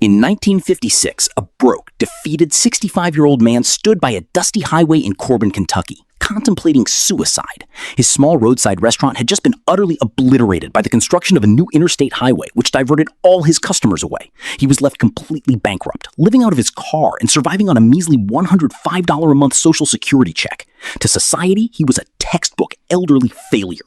In 1956, a broke, defeated 65-year-old man stood by a dusty highway in Corbin, Kentucky, contemplating suicide. His small roadside restaurant had just been utterly obliterated by the construction of a new interstate highway, which diverted all his customers away. He was left completely bankrupt, living out of his car and surviving on a measly $105 a month Social Security check. To society, he was a textbook elderly failure.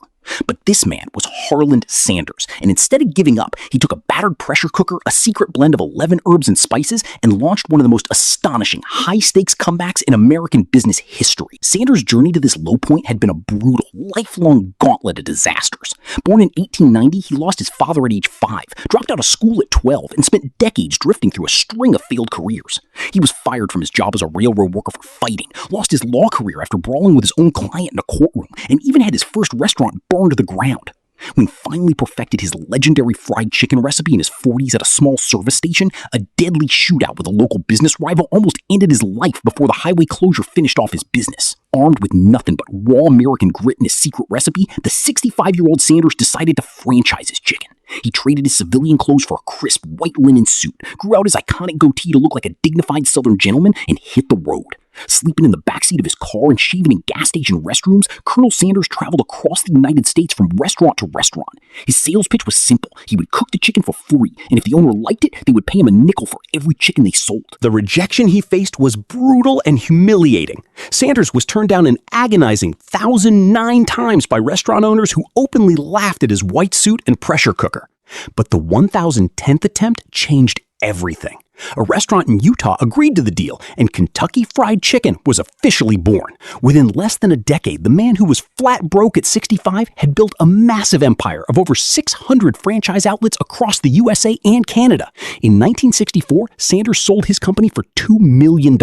But this man was Harland Sanders, and instead of giving up, he took a battered pressure cooker, a secret blend of 11 herbs and spices, and launched one of the most astonishing, high-stakes comebacks in American business history. Sanders' journey to this low point had been a brutal, lifelong gauntlet of disasters. Born in 1890, he lost his father at age 5, dropped out of school at 12, and spent decades drifting through a string of failed careers. He was fired from his job as a railroad worker for fighting, lost his law career after brawling with his own client in a courtroom, and even had his first restaurant burned to the ground. When finally perfected his legendary fried chicken recipe in his 40s at a small service station, a deadly shootout with a local business rival almost ended his life before the highway closure finished off his business. Armed with nothing but raw American grit and his secret recipe, the 65-year-old Sanders decided to franchise his chicken. He traded his civilian clothes for a crisp white linen suit, grew out his iconic goatee to look like a dignified Southern gentleman, and hit the road. Sleeping in the backseat of his car and shaving in gas station restrooms, Colonel Sanders traveled across the United States from restaurant to restaurant. His sales pitch was simple. He would cook the chicken for free, and if the owner liked it, they would pay him a nickel for every chicken they sold. The rejection he faced was brutal and humiliating. Sanders was turned down an agonizing 1,009 times by restaurant owners who openly laughed at his white suit and pressure cooker. But the 1,010th attempt changed everything. A restaurant in Utah agreed to the deal, and Kentucky Fried Chicken was officially born. Within less than a decade, the man who was flat broke at 65 had built a massive empire of over 600 franchise outlets across the USA and Canada. In 1964, Sanders sold his company for $2 million,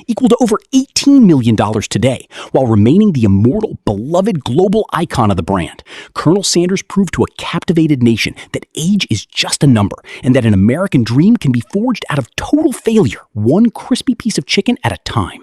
equal to over $18 million today, while remaining the immortal, beloved global icon of the brand. Colonel Sanders proved to a captivated nation that age is just a number, and that an American dream can be forged out of total failure, one crispy piece of chicken at a time.